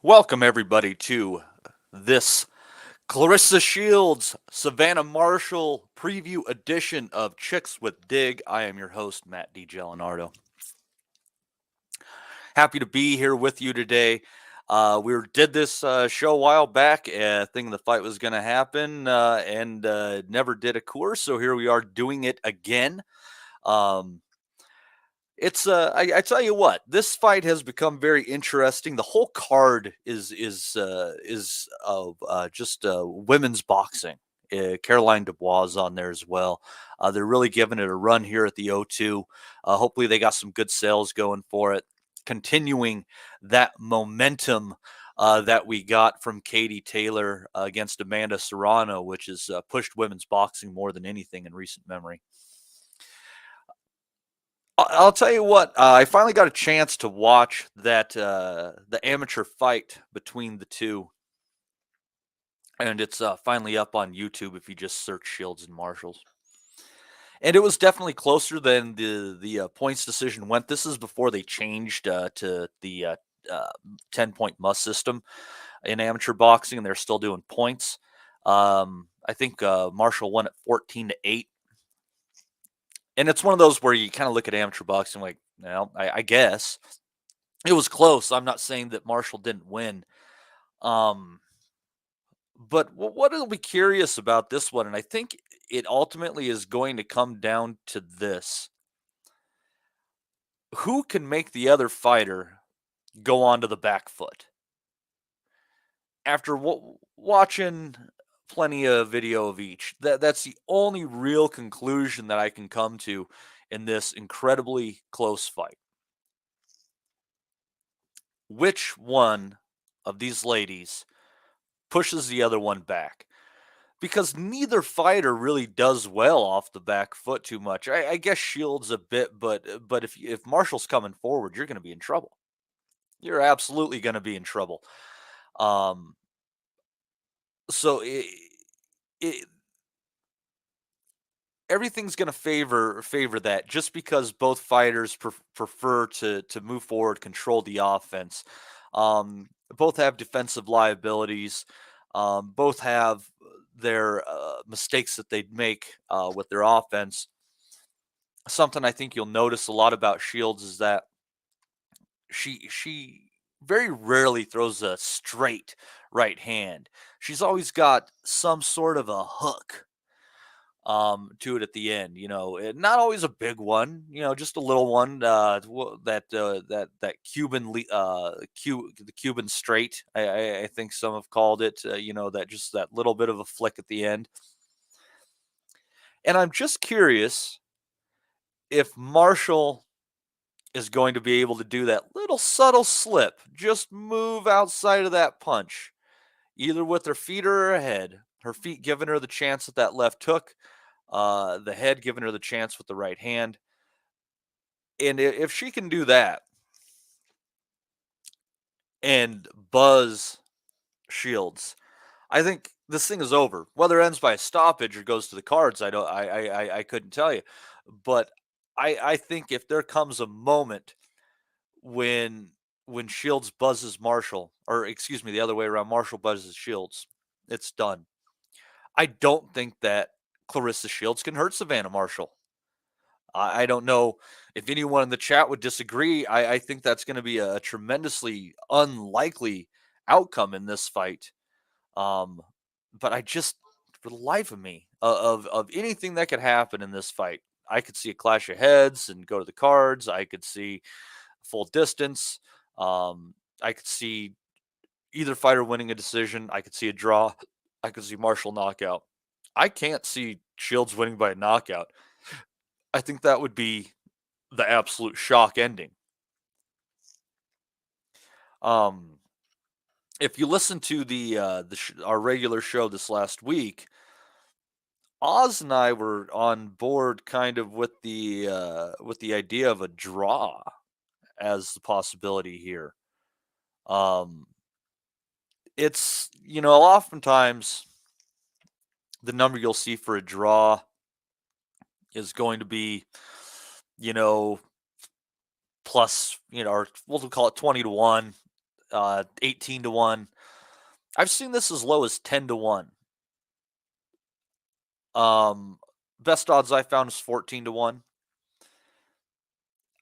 Welcome, everybody, to this Clarissa Shields, Savannah Marshall preview edition of Chicks with Dig. I am your host, Matt DiGelinardo. Happy to be here with you today. Did this show a while back, thinking the fight was going to happen, and never did, of course. So here we are doing it again. Um, I tell you what, this fight has become very interesting. The whole card is of just women's boxing. Caroline Dubois is on there as well. They're really giving it a run here at the O2. Hopefully, they got some good sales going for it, continuing that momentum that we got from Katie Taylor against Amanda Serrano, which has pushed women's boxing more than anything in recent memory. I'll tell you what. I finally got a chance to watch that the amateur fight between the two, and it's finally up on YouTube if you just search Shields and Marshalls. And it was definitely closer than the points decision went. This is before they changed to the 10-point must system in amateur boxing, and they're still doing points. I think Marshall won at 14-8. And it's one of those where you kind of look at amateur boxing like, well, I guess it was close. I'm not saying that Marshall didn't win. But what will be curious about this one, and I think it ultimately is going to come down to this: who can make the other fighter go onto the back foot? After watching plenty of video of each, that's the only real conclusion that I can come to in this incredibly close fight. Which one of these ladies pushes the other one back? Because neither fighter really does well off the back foot too much. I guess Shields a bit, but if Marshall's coming forward, you're going to be in trouble. You're absolutely going to be in trouble. Um, so it everything's going to favor that, just because both fighters prefer to move forward, control the offense. Both have defensive liabilities. Both have their mistakes that they make with their offense. Something I think you'll notice a lot about Shields is that she very rarely throws a straight right hand. She's always got some sort of a hook to it at the end. Not always a big one, just a little one, that Cuban the Cuban straight, I think some have called it, that just that little bit of a flick at the end. And I'm just curious if Marshall is going to be able to do that little subtle slip, just move outside of that punch, either with her feet or her head. Her feet giving her the chance at that left hook, the head giving her the chance with the right hand. And if she can do that and buzz Shields, I think this thing is over. Whether it ends by a stoppage or goes to the cards, I couldn't tell you. But I think if there comes a moment when Shields buzzes Marshall, or excuse me, the other way around, Marshall buzzes Shields, it's done. I don't think that Clarissa Shields can hurt Savannah Marshall. I don't know if anyone in the chat would disagree. I think that's going to be a tremendously unlikely outcome in this fight. But I just, for the life of me, of anything that could happen in this fight, I could see a clash of heads and go to the cards. I could see full distance. I could see either fighter winning a decision. I could see a draw. I could see Marshall knockout. I can't see Shields winning by a knockout. I think that would be the absolute shock ending. If you listen to our regular show this last week, Oz and I were on board kind of with the idea of a draw as the possibility here. It's, oftentimes the number you'll see for a draw is going to be, plus, or we'll call it 20-1. 18 to 1. I've seen this as low as 10 to 1. Um, Best odds I found is 14 to 1.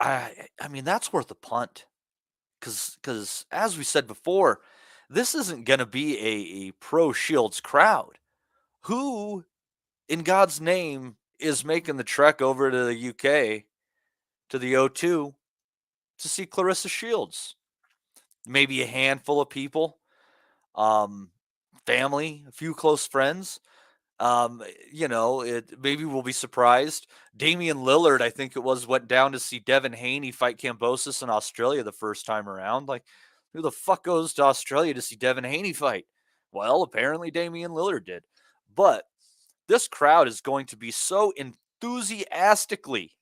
I mean, that's worth a punt because as we said before, this isn't going to be a pro Shields crowd. Who in God's name is making the trek over to the UK to the O2 to see Clarissa Shields? Maybe a handful of people, um, family, a few close friends. It maybe we'll be surprised. Damian Lillard, I think it was, went down to see Devin Haney fight Kambosos in Australia the first time around. Like, who the fuck goes to Australia to see Devin Haney fight? Well, apparently Damian Lillard did. But this crowd is going to be so enthusiastically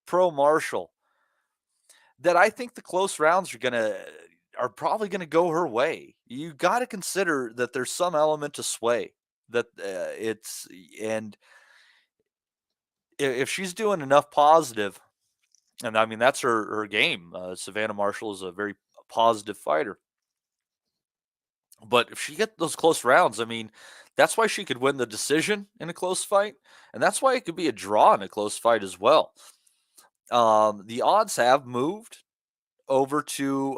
pro Marshall that I think the close rounds are probably gonna go her way. You got to consider that there's some element to sway that it's and if she's doing enough positive, and I mean that's her game. Savannah Marshall is a very positive fighter, but if she get those close rounds, I mean that's why she could win the decision in a close fight, and that's why it could be a draw in a close fight as well. The odds have moved over to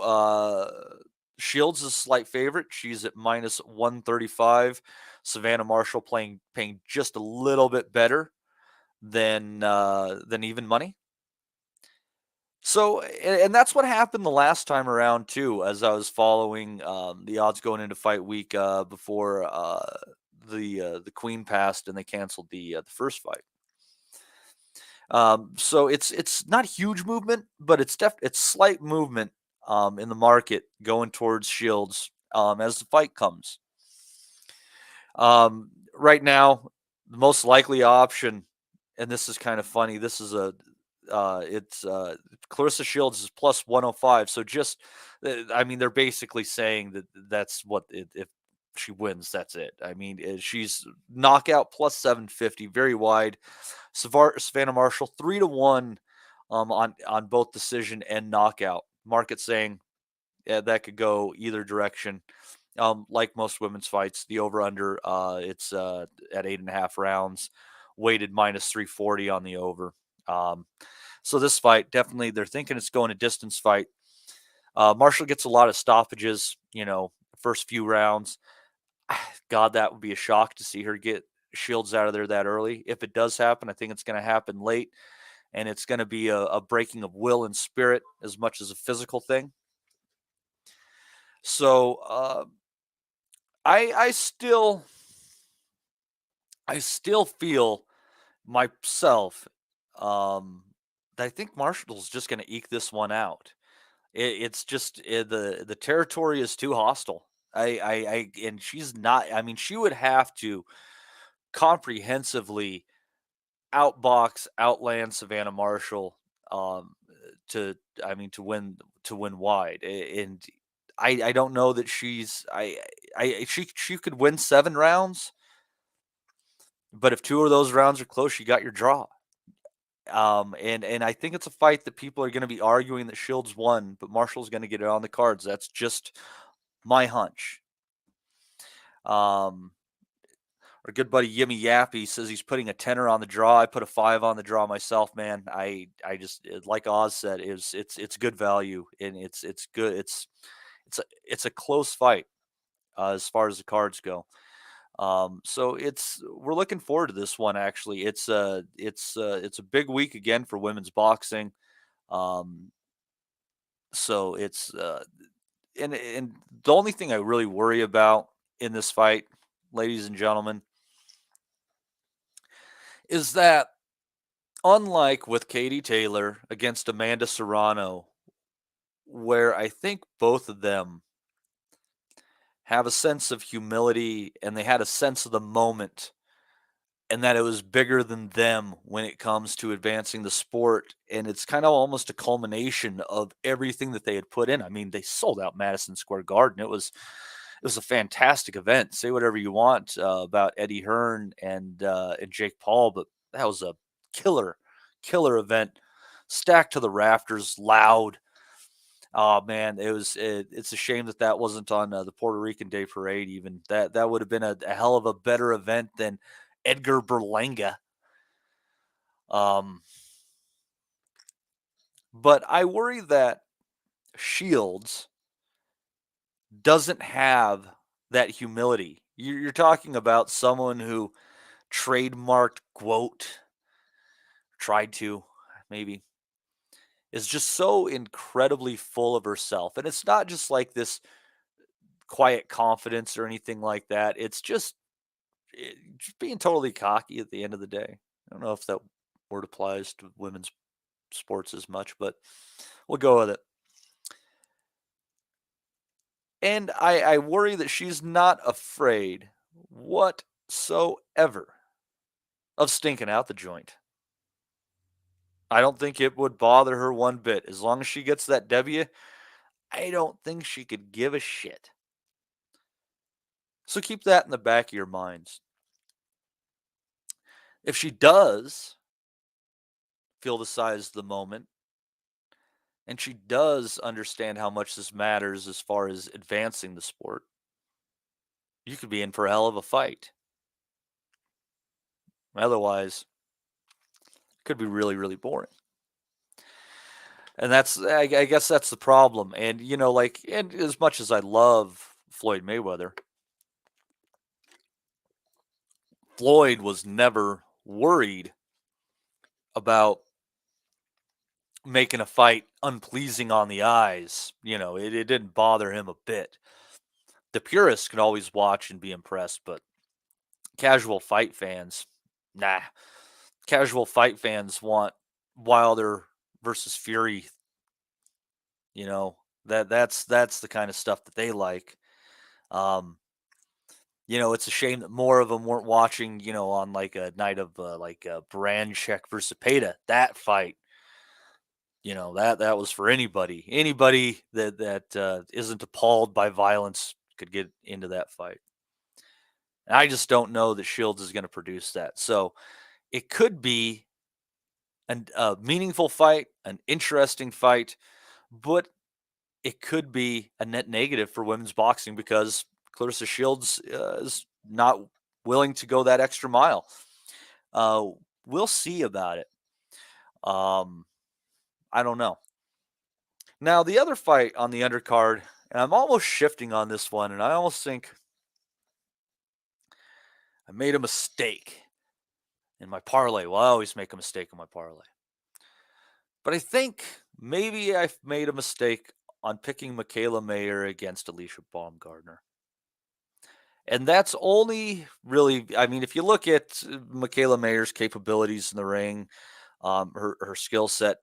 Shields is a slight favorite. She's at minus 135. Savannah Marshall paying just a little bit better than even money. So, and that's what happened the last time around too. As I was following the odds going into fight week before the Queen passed and they canceled the first fight. So it's not huge movement, but it's slight movement in the market going towards Shields as the fight comes. Right now, the most likely option, and this is kind of funny. This is it's Clarissa Shields is plus 105. So just, I mean, they're basically saying that's what if she wins, that's it. I mean, she's knockout plus 750, very wide. Savannah Marshall 3 to 1 on both decision and knockout. Market saying that could go either direction. Like most women's fights, the over under it's at 8.5 rounds, weighted minus 340 on the over. So this fight definitely they're thinking it's going a distance fight. Marshall gets a lot of stoppages, first few rounds. God, that would be a shock to see her get Shields out of there that early. If it does happen, I think it's going to happen late, and it's going to be a breaking of will and spirit as much as a physical thing. So I still feel myself that I think Marshall's just going to eke this one out. It's just the territory is too hostile. And she's not. I mean, she would have to comprehensively outland Savannah Marshall to to win wide. And I don't know that she could win 7 rounds, but if 2 of those rounds are close, you got your draw. And I think it's a fight that people are going to be arguing that Shields won, but Marshall's going to get it on the cards. That's just my hunch. Our good buddy Yimmy Yappy says he's putting a tenner on the draw. I put a 5 on the draw myself, man. I just like Oz said, it's good value and it's good. It's a close fight as far as the cards go. So we're looking forward to this one. Actually, it's a big week again for women's boxing. So it's and the only thing I really worry about in this fight, ladies and gentlemen, is that unlike with Katie Taylor against Amanda Serrano, where I think both of them have a sense of humility and they had a sense of the moment and that it was bigger than them when it comes to advancing the sport. And it's kind of almost a culmination of everything that they had put in. I mean, they sold out Madison Square Garden. It was a fantastic event. Say whatever you want about Eddie Hearn and Jake Paul, but that was a killer event, stacked to the rafters, loud. Oh man, it's a shame that that wasn't on the Puerto Rican Day Parade. Even that would have been a hell of a better event than Edgar Berlanga. Um, but I worry that Shields doesn't have that humility. You're talking about someone who trademarked GWOAT, tried to maybe, is just so incredibly full of herself. And it's not just like this quiet confidence or anything like that. It's just being totally cocky at the end of the day. I don't know if that word applies to women's sports as much, but we'll go with it. And I worry that she's not afraid whatsoever of stinking out the joint. I don't think it would bother her one bit. As long as she gets that W, I don't think she could give a shit. So keep that in the back of your minds. If she does feel the size of the moment, and she does understand how much this matters as far as advancing the sport, you could be in for a hell of a fight. Otherwise, it could be really, really boring. And I guess that's the problem. And, and as much as I love Floyd Mayweather, Floyd was never worried about making a fight unpleasing on the eyes. It didn't bother him a bit. The purists can always watch and be impressed, but casual fight fans, nah. Casual fight fans want Wilder versus Fury. You know that's the kind of stuff that they like. Um, it's a shame that more of them weren't watching. On like a night of like Baranchek versus Peta. That fight, that was for anybody. Anybody that isn't appalled by violence could get into that fight. And I just don't know that Shields is going to produce that. So it could be a meaningful fight, an interesting fight, but it could be a net negative for women's boxing because Clarissa Shields is not willing to go that extra mile. Uh, we'll see about it. Um, I don't know. Now, the other fight on the undercard, and I'm almost shifting on this one, and I almost think I made a mistake in my parlay. Well, I always make a mistake in my parlay. But I think maybe I've made a mistake on picking Michaela Mayer against Alicia Baumgardner. And that's only really, I mean, if you look at Michaela Mayer's capabilities in the ring, her skill set,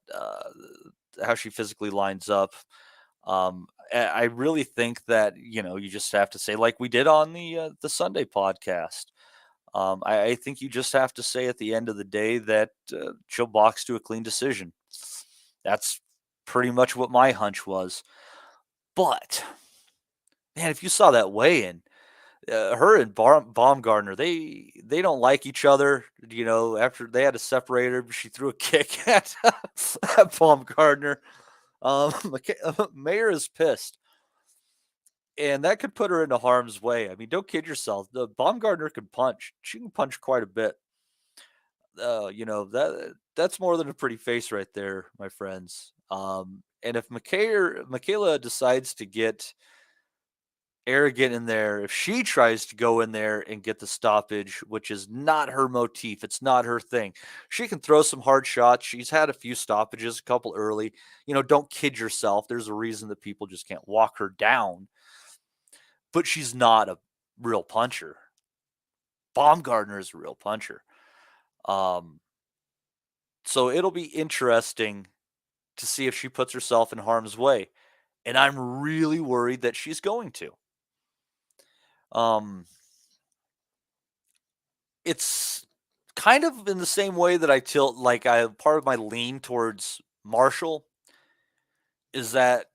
how she physically lines up, I really think that you just have to say, like we did on the Sunday podcast. I think you just have to say at the end of the day that she'll box to a clean decision. That's pretty much what my hunch was. But man, if you saw that weigh-in, her and Baumgardner, they don't like each other. After they had to separate her, she threw a kick at Baumgardner. Mayer is pissed, and that could put her into harm's way. I mean, don't kid yourself. The Baumgardner can punch. She can punch quite a bit. That's more than a pretty face right there, my friends. And if Michaela decides to get arrogant in there, if she tries to go in there and get the stoppage, which is not her motif, it's not her thing. She can throw some hard shots. She's had a few stoppages, a couple early. Don't kid yourself. There's a reason that people just can't walk her down. But she's not a real puncher. Baumgardner is a real puncher. Um, so it'll be interesting to see if she puts herself in harm's way. And I'm really worried that she's going to. Um, it's kind of in the same way that I tilt, like part of my lean towards Marshall is that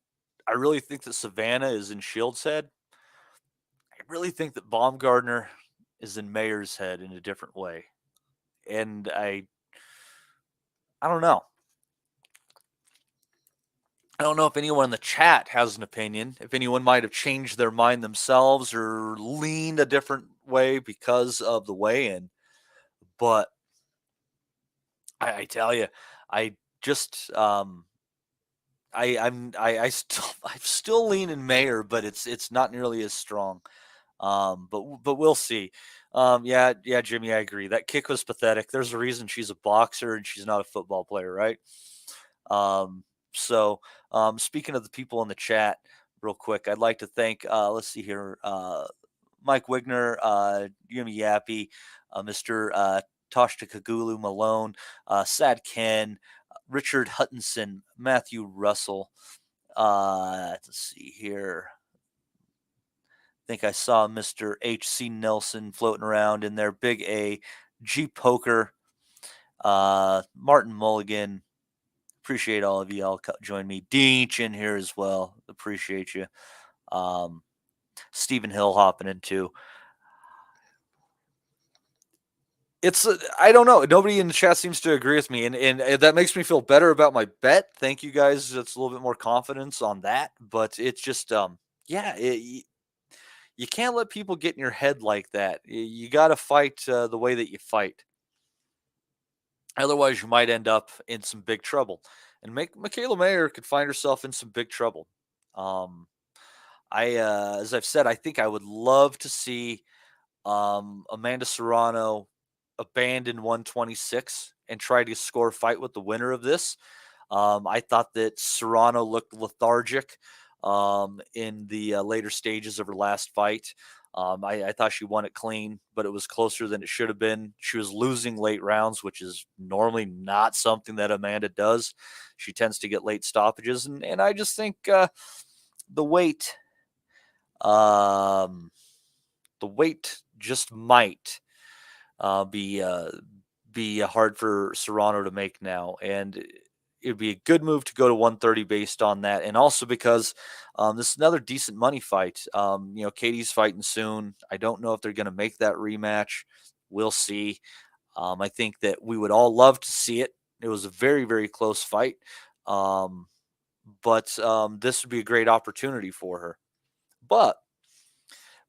I really think that Savannah is in Shields' head. I really think that Baumgardner is in Mayer's head in a different way. And I don't know. I don't know if anyone in the chat has an opinion, if anyone might have changed their mind themselves or leaned a different way because of the weigh-in. But I tell you, I just I still I'm still leaning Mayer, but it's not nearly as strong. But we'll see. Yeah, Jimmy, I agree. That kick was pathetic. There's a reason she's a boxer and she's not a football player, right? Um, so speaking of the people in the chat, real quick, I'd like to thank. Let's see here, Mike Wigner, Yumi Yappy, Mr. Toshta Kagulu Malone, Sad Ken, Richard Huttonson, Matthew Russell. Let's see here. I think I saw Mr. H.C. Nelson floating around in there. Big A, G Poker, Martin Mulligan. Appreciate all of you. All join me. Deech in here as well. Appreciate you. Um, Stephen Hill hopping in too. It's I don't know. Nobody in the chat seems to agree with me, and that makes me feel better about my bet. Thank you guys. That's a little bit more confidence on that. But it's just yeah, you can't let people get in your head like that. You got to fight the way that you fight. Otherwise, you might end up in some big trouble. And Michaela Mayer could find herself in some big trouble. Um, as I've said, I think I would love to see Amanda Serrano abandon 126 and try to score a fight with the winner of this. I thought that Serrano looked lethargic in the later stages of her last fight. I thought she won it clean, but it was closer than it should have been. She was losing late rounds, which is normally not something that Amanda does. She tends to get late stoppages, and I just think the weight, um, the weight just might be hard for Serrano to make now, and it would be a good move to go to 130 based on that, and also because this is another decent money fight. Katie's fighting soon. I don't know if they're going to make that rematch. We'll see. I think that we would all love to see it. It was a very, very close fight, um, but this would be a great opportunity for her. But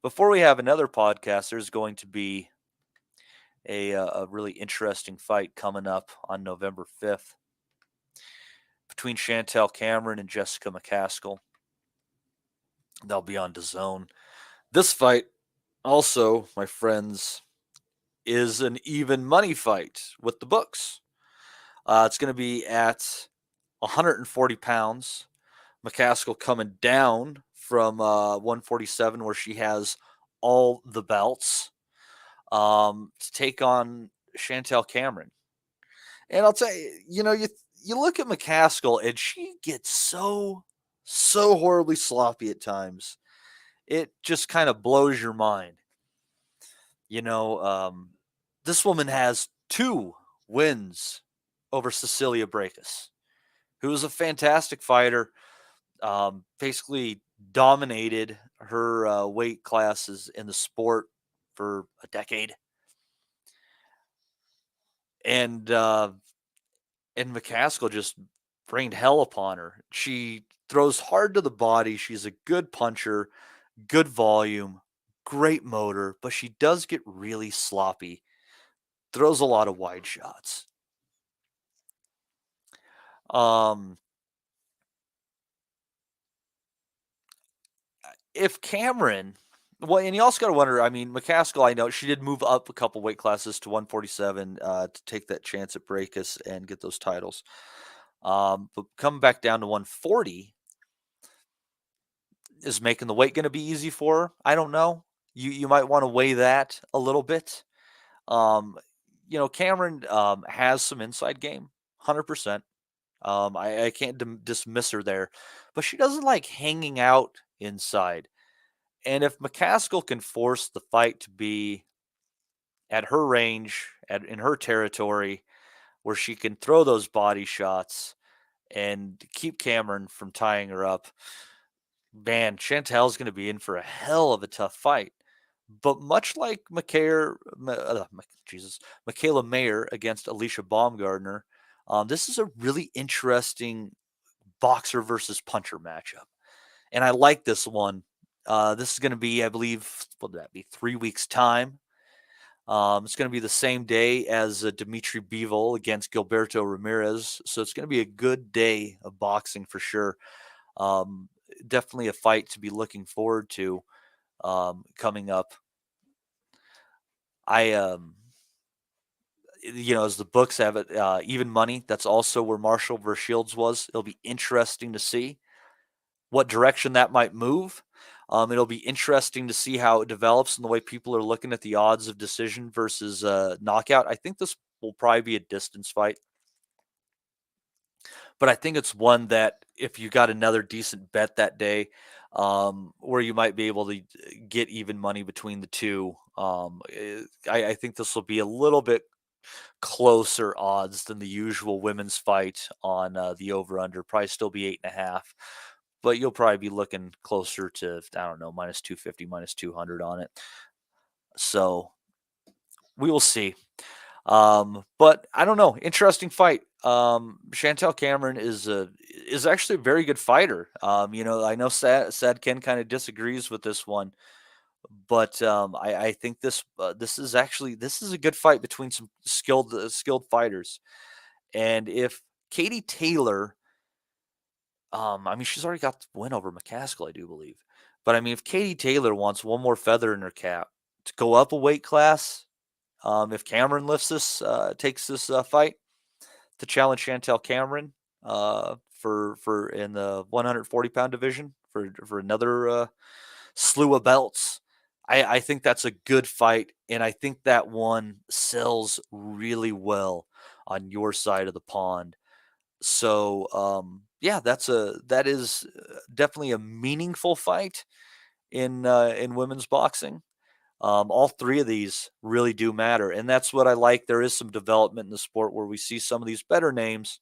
before we have another podcast, there's going to be a really interesting fight coming up on November 5th between Chantel Cameron and Jessica McCaskill. They'll be on DAZN. This fight, also, my friends, is an even money fight with the books. It's going to be at 140 pounds. McCaskill coming down from 147, where she has all the belts, to take on Chantel Cameron. And I'll tell you, you look at McCaskill and she gets so horribly sloppy at times. It just kind of blows your mind. You know, this woman has 2 wins over Cecilia Brækhus, who is a fantastic fighter. Basically dominated her weight classes in the sport for a decade, and McCaskill just rained hell upon her. She throws hard to the body. She's a good puncher, good volume, great motor, but she does get really sloppy. Throws a lot of wide shots. Um, if Cameron, well, and you also got to wonder. I mean, McCaskill, I know she did move up a couple weight classes to 147 to take that chance at Brækhus and get those titles. But coming back down to 140, is making the weight going to be easy for her? I don't know. You might want to weigh that a little bit. Um, Cameron has some inside game, 100%. I can't dismiss her there, but she doesn't like hanging out inside. And if McCaskill can force the fight to be at her range, in her territory, where she can throw those body shots and keep Cameron from tying her up, man, Chantel's going to be in for a hell of a tough fight. But much like Michaela Mayer against Alicia Baumgardner, this is a really interesting boxer versus puncher matchup. And I like this one. This is going to be, I believe, what would that be, 3 weeks' time. It's going to be the same day as Dimitri Bivol against Gilberto Ramirez. So it's going to be a good day of boxing for sure. Definitely a fight to be looking forward to coming up. As the books have it, even money. That's also where Marshall versus Shields was. It'll be interesting to see what direction that might move. It'll be interesting to see how it develops and the way people are looking at the odds of decision versus knockout. I think this will probably be a distance fight, but I think it's one that if you got another decent bet that day, where you might be able to get even money between the two. I think this will be a little bit closer odds than the usual women's fight on the over under. Probably still be 8.5, but you'll probably be looking closer to, I don't know, minus 250, minus 200 on it. So we will see. But I don't know. Interesting fight. Chantel Cameron is actually a very good fighter. I know Sad Ken kind of disagrees with this one, but I think this is a good fight between some skilled fighters. And if Katie Taylor, she's already got the win over McCaskill, I do believe. But I mean, if Katie Taylor wants one more feather in her cap to go up a weight class, if Cameron takes this fight to challenge Chantel Cameron for in the 140-pound division for another slew of belts, I think that's a good fight, and I think that one sells really well on your side of the pond. So yeah, that is definitely a meaningful fight in women's boxing. All three of these really do matter, and that's what I like. There is some development in the sport where we see some of these better names,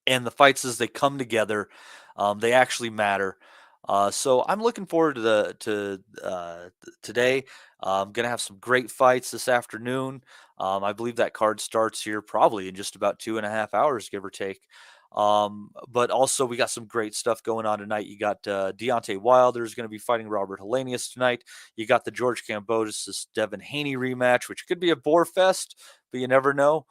and the fights as they come together, they actually matter. So I'm looking forward to today. I'm gonna have some great fights this afternoon. I believe that card starts here probably in just about 2.5 hours, give or take. But also we got some great stuff going on tonight. You got Deontay Wilder is going to be fighting Robert Helenius tonight. You got the George Kambosos Devin Haney rematch, which could be a bore fest, but you never know.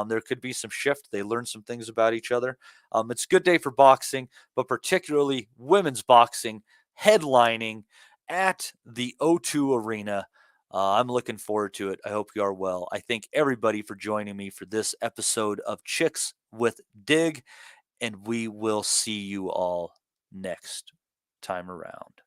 There could be some shift. They learn some things about each other. It's a good day for boxing, but particularly women's boxing headlining at the O2 Arena. I'm looking forward to it. I hope you are well. I thank everybody for joining me for this episode of Chicks with Dig, and we will see you all next time around.